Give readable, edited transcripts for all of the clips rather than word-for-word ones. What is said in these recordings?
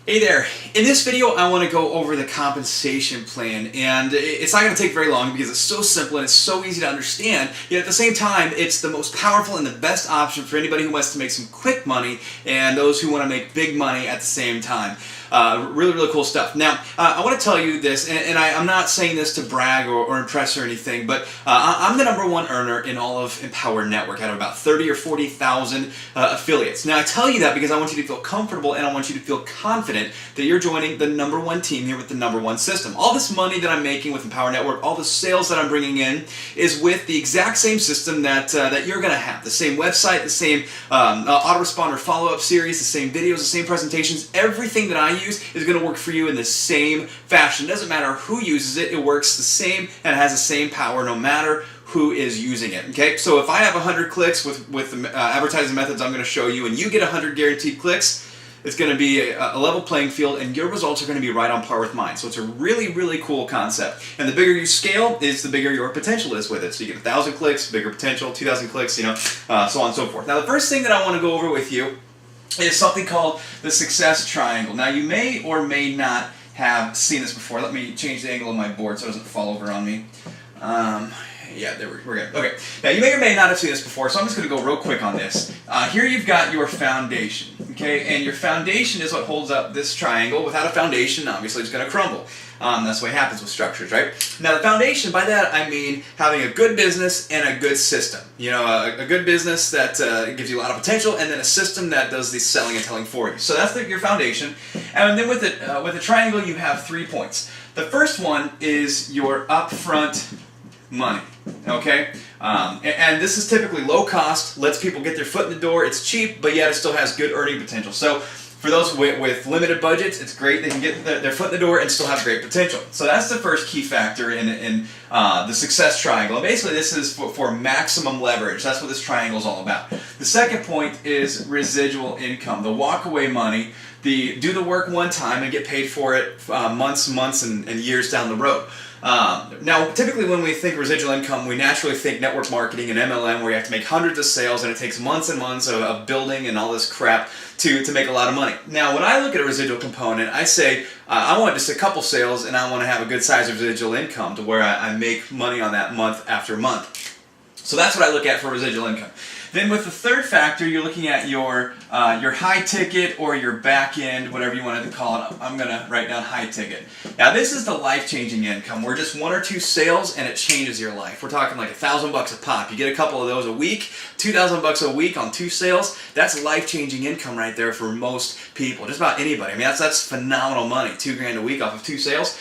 Hey there, in this video I want to go over the compensation plan, and it's not going to take very long because it's so simple and it's so easy to understand, yet at the same time it's the most powerful and the best option for anybody who wants to make some quick money and those who want to make big money at the same time. Really cool stuff. Now, I want to tell you this, and I'm not saying this to brag or impress or anything, but I'm the #1 earner in all of Empower Network out of about 30 or 40,000 affiliates. Now, I tell you that because I want you to feel comfortable and I want you to feel confident that you're joining the #1 team here with the #1 system. All this money that I'm making with Empower Network, all the sales that I'm bringing in is with the exact same system that you're going to have. The same website, the same autoresponder follow-up series, the same videos, the same presentations. Everything that I use is going to work for you in the same fashion. It doesn't matter who uses it, it works the same and it has the same power no matter who is using it. Okay, so if I have 100 clicks with the advertising methods I'm going to show you and you get 100 guaranteed clicks, it's going to be a level playing field and your results are going to be right on par with mine. So it's a really cool concept. And the bigger you scale is the bigger your potential is with it. So you get 1,000 clicks, bigger potential, 2,000 clicks, so on and so forth. Now the first thing that I want to go over with you is something called the success triangle. Now you may or may not have seen this before. Let me change the angle of my board so it doesn't fall over on me. Yeah, there we're good. Okay. Now you may or may not have seen this before, so I'm just going to go real quick on this. Here you've got your foundation, okay, and your foundation is what holds up this triangle. Without a foundation, obviously, it's going to crumble. That's what happens with structures, right? Now the foundation, by that I mean having a good business and a good system. A good business that gives you a lot of potential, and then a system that does the selling and telling for you. So that's your foundation. And then with the triangle, you have 3 points. The first one is your upfront money. Okay, and this is typically low cost, lets people get their foot in the door. It's cheap, but yet it still has good earning potential. So for those with limited budgets, it's great. They can get their foot in the door and still have great potential. So that's the first key factor in the success triangle. And basically, this is for maximum leverage. That's what this triangle is all about. The second point is residual income, the walkaway money, the do the work one time and get paid for it months and years down the road. Now, typically when we think residual income, we naturally think network marketing and MLM, where you have to make hundreds of sales and it takes months and months of building and all this crap to make a lot of money. Now, when I look at a residual component, I say I want just a couple sales and I want to have a good size of residual income to where I make money on that month after month. So that's what I look at for residual income. Then with the third factor, you're looking at your high ticket or your back end, whatever you wanted to call it. I'm going to write down high ticket. Now this is the life-changing income, where just 1 or 2 sales and it changes your life. We're talking like $1,000 a pop. You get a couple of those a week, $2,000 a week on 2 sales. That's life-changing income right there for most people, just about anybody. I mean, that's phenomenal money, $2,000 a week off of 2 sales.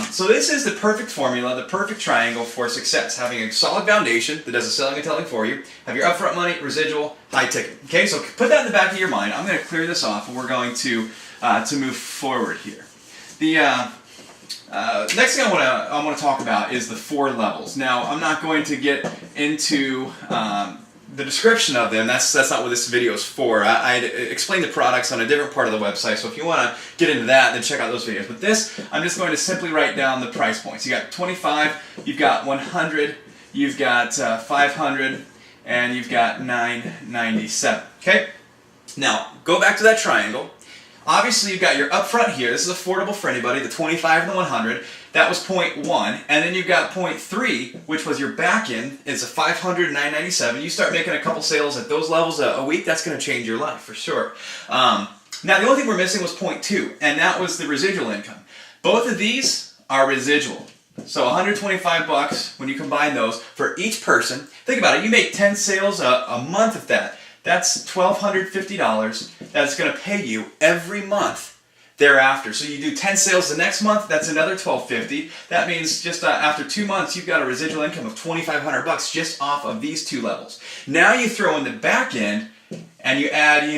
So this is the perfect formula, the perfect triangle for success. Having a solid foundation that does the selling and telling for you, have your upfront money, residual, high ticket. Okay, so put that in the back of your mind. I'm going to clear this off and we're going to move forward here. The next thing I want to talk about is the 4 levels. Now, I'm not going to get into the description of them. That's not what this video is for. I explained the products on a different part of the website, so if you want to get into that, then check out those videos. But this, I'm just going to simply write down the price points. You got 25, you've got 100, you've got 500, and you've got 997. Okay? Now, go back to that triangle. Obviously, you've got your upfront here. This is affordable for anybody, the 25 and the 100. That was point 1. And then you've got point 3, which was your back end. It's a 500, 997. You start making a couple sales at those levels a week, that's going to change your life for sure. Now, the only thing we're missing was point 2, and that was the residual income. Both of these are residual. So $125 when you combine those for each person. Think about it. You make 10 sales a month of that. That's $1,250 that's going to pay you every month thereafter. So you do 10 sales the next month, that's another $1,250. That means just after 2 months, you've got a residual income of $2,500 just off of these 2 levels. Now you throw in the back end and you add,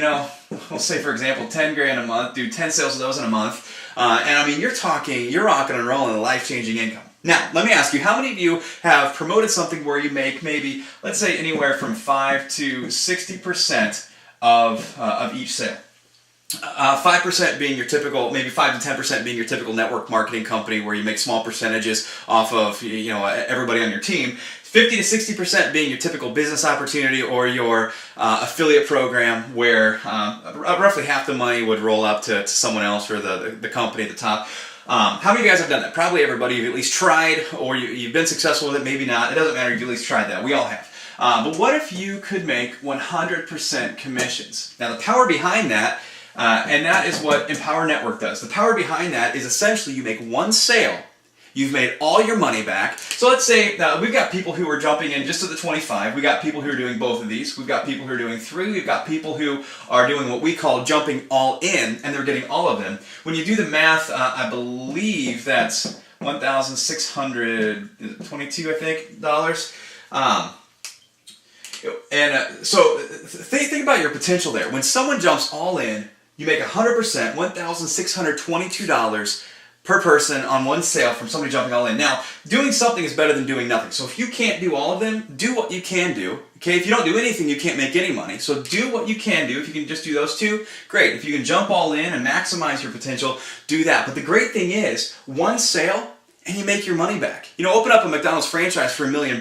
we'll say for example, 10 grand a month, do 10 sales of those in a month. And I mean, you're rocking and rolling a life-changing income. Now, let me ask you, how many of you have promoted something where you make maybe, let's say, anywhere from 5 to 60% of each sale? 5% being your typical, maybe 5 to 10% being your typical network marketing company where you make small percentages off of everybody on your team. 50 to 60% being your typical business opportunity or your affiliate program where roughly half the money would roll up to someone else or the company at the top. How many of you guys have done that? Probably everybody. You've at least tried, or you've been successful with it, maybe not. It doesn't matter, you've at least tried that. We all have. But what if you could make 100% commissions? Now the power behind that, and that is what Empower Network does. The power behind that is essentially you make one sale, you've made all your money back. So let's say we've got people who are jumping in just to the 25. We've got people who are doing both of these. We've got people who are doing 3. We've got people who are doing what we call jumping all in, and they're getting all of them. When you do the math, I believe that's $1,622, I think, dollars. So think about your potential there. When someone jumps all in, you make 100%, $1,622 per person on one sale from somebody jumping all in. Now, doing something is better than doing nothing. So if you can't do all of them, do what you can do. Okay, if you don't do anything, you can't make any money. So do what you can do. If you can just do those 2, great. If you can jump all in and maximize your potential, do that. But the great thing is, one sale, and you make your money back. Open up a McDonald's franchise for $1 million,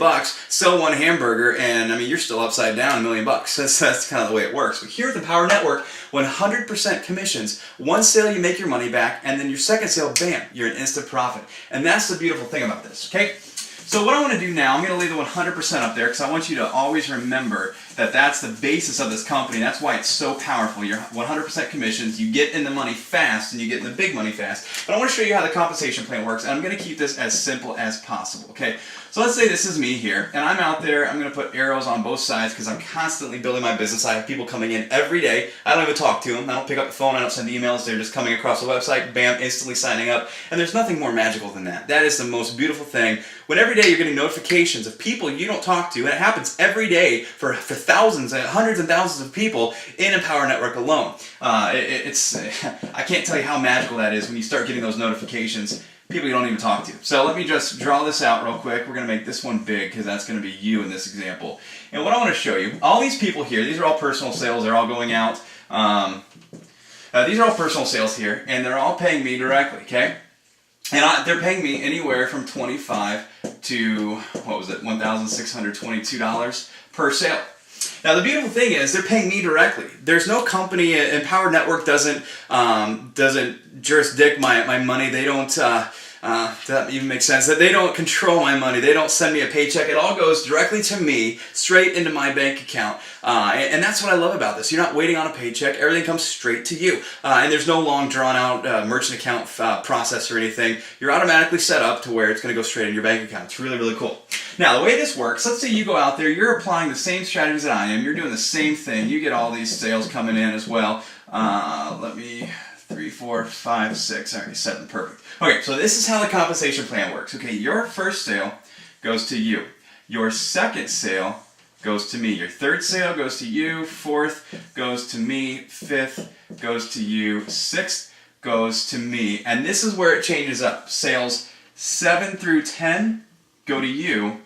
sell one hamburger, and you're still upside down $1 million. That's kind of the way it works. But here at the Power Network, 100% commissions. One sale, you make your money back, and then your second sale, bam, you're an instant profit. And that's the beautiful thing about this, okay? So what I want to do now, I'm going to leave the 100% up there because I want you to always remember that that's the basis of this company. That's why it's so powerful. You're 100% commissions. You get in the money fast and you get in the big money fast. But I want to show you how the compensation plan works, and I'm going to keep this as simple as possible, okay? So let's say this is me here, and I'm out there. I'm going to put arrows on both sides because I'm constantly building my business. I have people coming in every day. I don't even talk to them. I don't pick up the phone. I don't send emails. They're just coming across the website, bam, instantly signing up. And there's nothing more magical than that. That is the most beautiful thing. When every day you're getting notifications of people you don't talk to, and it happens every day for thousands and hundreds and thousands of people in Empower Network alone. I can't tell you how magical that is when you start getting those notifications. People you don't even talk to. So let me just draw this out real quick. We're going to make this one big because that's going to be you in this example. And what I want to show you, all these people here, these are all personal sales. They're all going out. These are all personal sales here, and they're all paying me directly, okay? And they're paying me anywhere from $25 to, $1,622 per sale. Now the beautiful thing is they're paying me directly. There's no company. Empower Network doesn't jurisdict my money. They don't. That even makes sense. That they don't control my money. They don't send me a paycheck. It all goes directly to me, straight into my bank account. And that's what I love about this. You're not waiting on a paycheck. Everything comes straight to you. And there's no long drawn-out merchant account process or anything. You're automatically set up to where it's going to go straight in your bank account. It's really, really cool. Now, the way this works, let's say you go out there, you're applying the same strategies that I am. You're doing the same thing. You get all these sales coming in as well. 3, 4, 5, 6, all right, 7, perfect. Okay, so this is how the compensation plan works. Okay, your first sale goes to you. Your second sale goes to me. Your third sale goes to you. Fourth goes to me. Fifth goes to you. Sixth goes to me. And this is where it changes up. Sales 7 through 10 go to you.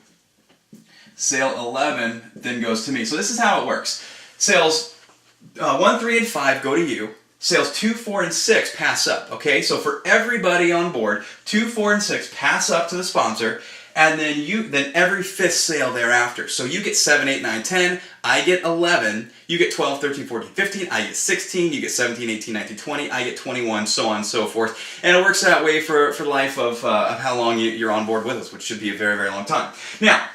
Sale 11 then goes to me. So this is how it works. Sales 1, 3, and 5 go to you. Sales 2, 4, and 6 pass up, okay? So for everybody on board, 2, 4, and 6 pass up to the sponsor, and then every fifth sale thereafter. So you get 7, 8, 9, 10, I get 11, you get 12, 13, 14, 15, I get 16, you get 17, 18, 19, 20, I get 21, so on and so forth. And it works that way for life of how long you're on board with us, which should be a very, very long time. Now,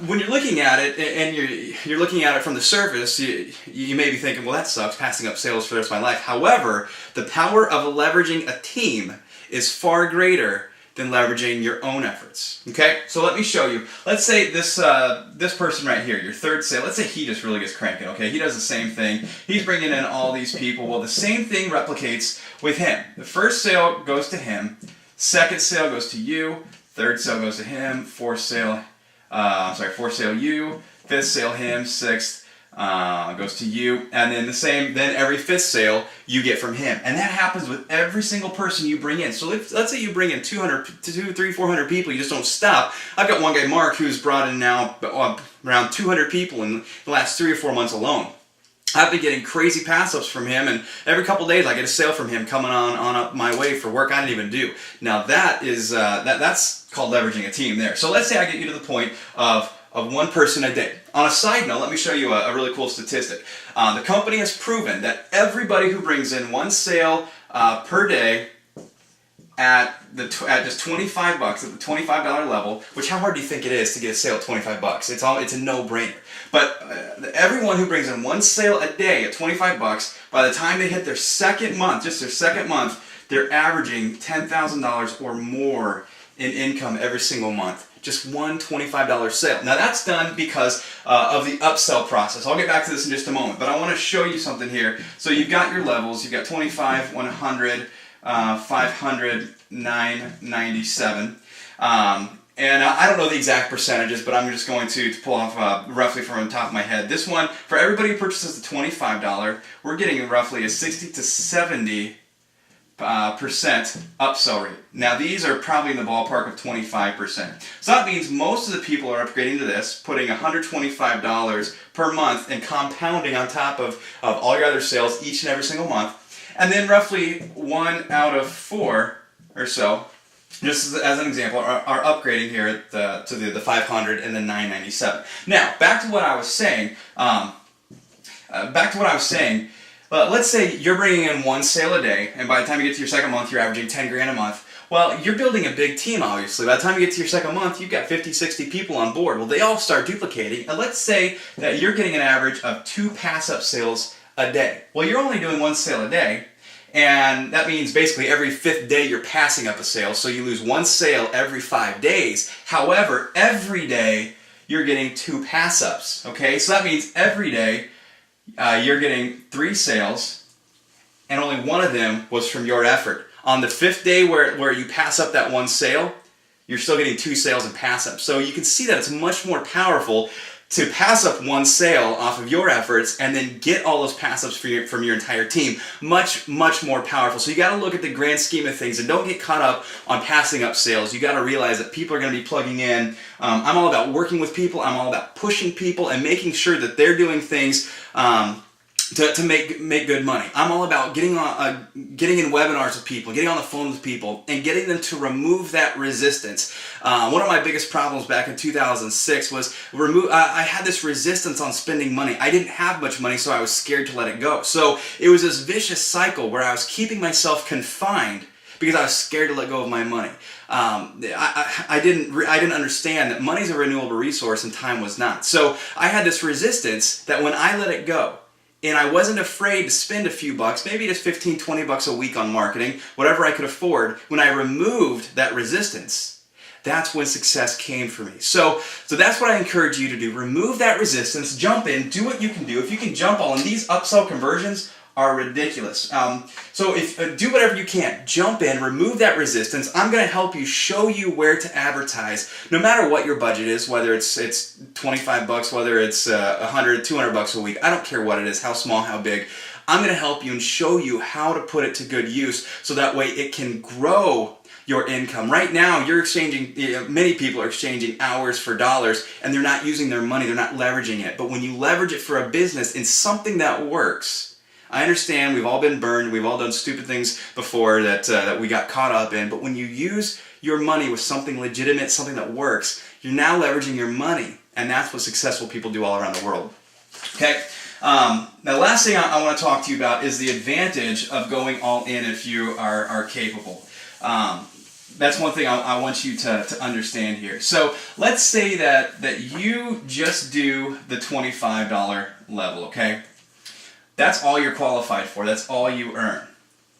when you're looking at it, and you're looking at it from the surface, you may be thinking, well, that sucks, passing up sales for the rest of my life. However, the power of leveraging a team is far greater than leveraging your own efforts. Okay, so let me show you. Let's say this person right here, your third sale, let's say he just really gets cranking, okay? He does the same thing. He's bringing in all these people. Well, the same thing replicates with him. The first sale goes to him. Second sale goes to you. Third sale goes to him. Fourth sale you, fifth sale him, sixth goes to you, and then then every fifth sale you get from him. And that happens with every single person you bring in. So let's say you bring in 200, 300, 400 people, you just don't stop. I've got one guy, Mark, who's brought in now around 200 people in the last 3 or 4 months alone. I've been getting crazy pass-ups from him, and every couple days I get a sale from him coming on up my way for work I didn't even do. Now that is that's called leveraging a team there. So let's say I get you to the point of one person a day. On a side note, let me show you a really cool statistic. The company has proven that everybody who brings in one sale per day at just $25 at the $25 level, which how hard do you think it is to get a sale at $25? It's a no-brainer. But everyone who brings in one sale a day at $25, by the time they hit their second month, just their second month, they're averaging $10,000 or more in income every single month. Just one $25 sale. Now that's done because of the upsell process. I'll get back to this in just a moment, but I want to show you something here. So you've got your levels. You've got 25, 100, 500, 997. And I don't know the exact percentages, but I'm just going to pull off roughly from the top of my head. This one, for everybody who purchases the $25, we're getting roughly a 60 to 70% upsell rate. Now these are probably in the ballpark of 25%. So that means most of the people are upgrading to this, putting $125 per month and compounding on top of all your other sales each and every single month. And then roughly 1 out of 4 or so, just as an example, are upgrading here to the 500 and the 997. Now, back to what I was saying. Let's say you're bringing in one sale a day, and by the time you get to your second month, you're averaging 10 grand a month. Well, you're building a big team, obviously. By the time you get to your second month, you've got 50, 60 people on board. Well, they all start duplicating, and let's say that you're getting an average of 2 pass-up sales a day. Well, you're only doing one sale a day, and that means basically every 5th day you're passing up a sale, so you lose one sale every 5 days. However, every day you're getting 2 pass-ups, okay? So that means every day you're getting 3 sales, and only one of them was from your effort. On the 5th day where you pass up that one sale, you're still getting 2 sales and pass-ups. So you can see that it's much more powerful to pass up one sale off of your efforts and then get all those pass-ups from your entire team. Much, much more powerful. So you got to look at the grand scheme of things and don't get caught up on passing up sales. You got to realize that people are going to be plugging in. I'm all about working with people. I'm all about pushing people and making sure that they're doing things to make good money. I'm all about getting in webinars with people, getting on the phone with people, and getting them to remove that resistance. One of my biggest problems back in 2006 was I had this resistance on spending money. I didn't have much money, so I was scared to let it go. So it was this vicious cycle where I was keeping myself confined because I was scared to let go of my money. I didn't understand that money's a renewable resource and time was not. So I had this resistance that when I let it go, and I wasn't afraid to spend a few bucks, maybe just 15, 20 bucks a week on marketing, whatever I could afford, when I removed that resistance, that's when success came for me. So that's what I encourage you to do. Remove that resistance, jump in, do what you can do. If you can jump all in, these upsell conversions are ridiculous. So do whatever you can. Jump in, remove that resistance. I'm going to help you, show you where to advertise, no matter what your budget is, whether it's 25 bucks, whether it's 100, 200 bucks a week. I don't care what it is, how small, how big. I'm going to help you and show you how to put it to good use so that way it can grow your income. Right now, many people are exchanging hours for dollars, and they're not using their money, they're not leveraging it. But when you leverage it for a business in something that works, I understand we've all been burned, we've all done stupid things before that we got caught up in, but when you use your money with something legitimate, something that works, you're now leveraging your money, and that's what successful people do all around the world. Okay? Now, the last thing I want to talk to you about is the advantage of going all in if you are capable. That's one thing I want you to understand here. So let's say that you just do the $25 level, okay? That's all you're qualified for. That's all you earn.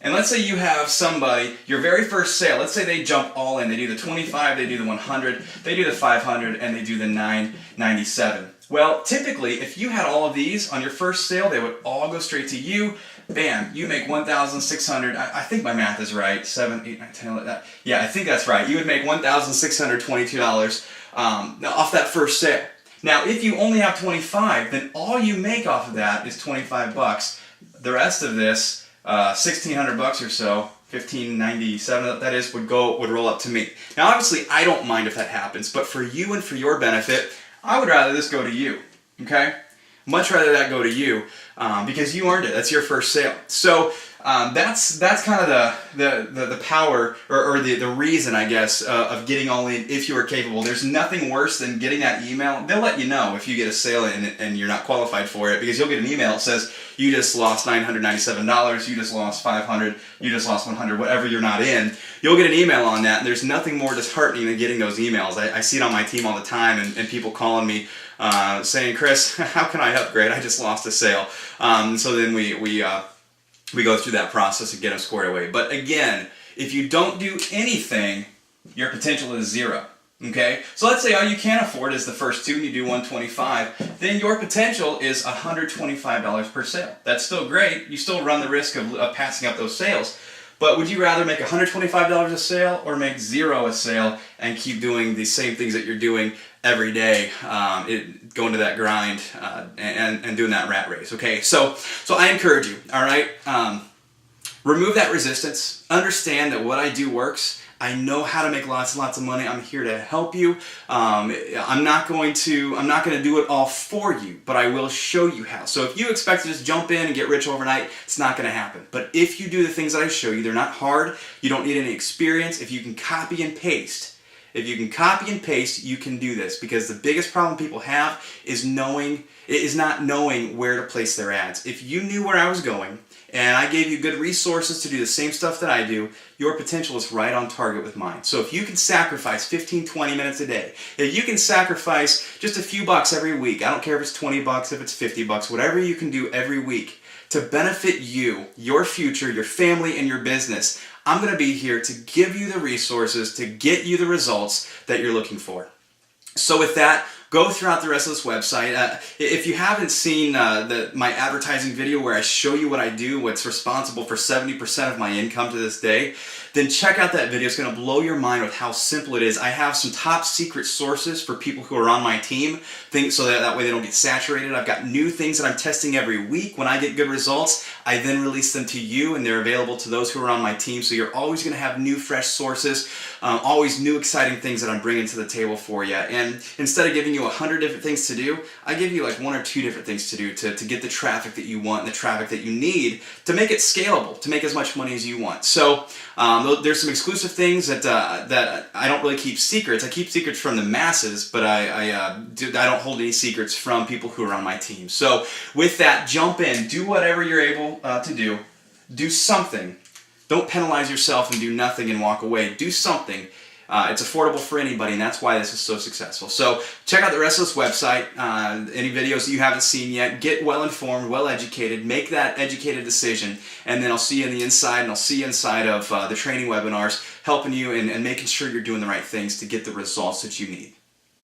And let's say you have somebody, your very first sale, let's say they jump all in. They do the 25, they do the 100, they do the 500, and they do the 997. Well, typically, if you had all of these on your first sale, they would all go straight to you. Bam, you make $1,600. I think my math is right. 7, 8, 9, 10, 11. Yeah, I think that's right. You would make $1,622 off that first sale. Now, if you only have 25, then all you make off of that is 25 bucks. The rest of this, 1,600 bucks or so, 1,597 that is, would roll up to me. Now, obviously, I don't mind if that happens, but for you and for your benefit, I would rather this go to you. Okay? Much rather that go to you. because you earned it. That's your first sale. So that's kind of the power or the reason, I guess, of getting all in if you are capable. There's nothing worse than getting that email. They'll let you know if you get a sale and you're not qualified for it, because you'll get an email that says you just lost $997, you just lost $500, you just lost $100, whatever you're not in. You'll get an email on that, and there's nothing more disheartening than getting those emails. I see it on my team all the time, and people calling me saying, Chris, how can I upgrade? I just lost a sale. So then we go through that process and get them squared away. But again, if you don't do anything, your potential is zero. Okay? So let's say all you can afford is the first two and you do 125, then your potential is $125 per sale. That's still great. You still run the risk of passing up those sales. But would you rather make $125 a sale or make zero a sale and keep doing the same things that you're doing every day, going to that grind and doing that rat race? Okay, so I encourage you, all right? Remove that resistance. Understand that what I do works. I know how to make lots and lots of money. I'm here to help you. I'm not going to do it all for you, but I will show you how. So if you expect to just jump in and get rich overnight, it's not going to happen. But if you do the things that I show you, they're not hard. You don't need any experience. If you can copy and paste, you can do this, because the biggest problem people have is not knowing where to place their ads. If you knew where I was going, and I gave you good resources to do the same stuff that I do, your potential is right on target with mine. So if you can sacrifice 15, 20 minutes a day, if you can sacrifice just a few bucks every week, I don't care if it's 20 bucks, if it's 50 bucks, whatever you can do every week to benefit you, your future, your family, and your business, I'm going to be here to give you the resources to get you the results that you're looking for. So with that, go throughout the rest of this website. If you haven't seen my advertising video where I show you what I do, what's responsible for 70% of my income to this day, then check out that video. It's going to blow your mind with how simple it is. I have some top secret sources for people who are on my team, so that way they don't get saturated. I've got new things that I'm testing every week. When I get good results, I then release them to you, and they're available to those who are on my team. So you're always going to have new, fresh sources, always new, exciting things that I'm bringing to the table for you. And instead of giving you 100 different things to do, I give you like 1 or 2 different things to do to get the traffic that you want and the traffic that you need to make it scalable, to make as much money as you want. So there's some exclusive things that I don't really keep secrets. I keep secrets from the masses, but I don't hold any secrets from people who are on my team. So with that, jump in, do whatever you're able to do. Do something. Don't penalize yourself and do nothing and walk away. Do something. It's affordable for anybody, and that's why this is so successful. So check out the rest of this website. Any videos that you haven't seen yet, get well informed, well educated, make that educated decision, and then I'll see you on the inside, and I'll see you inside of the training webinars, helping you and making sure you're doing the right things to get the results that you need.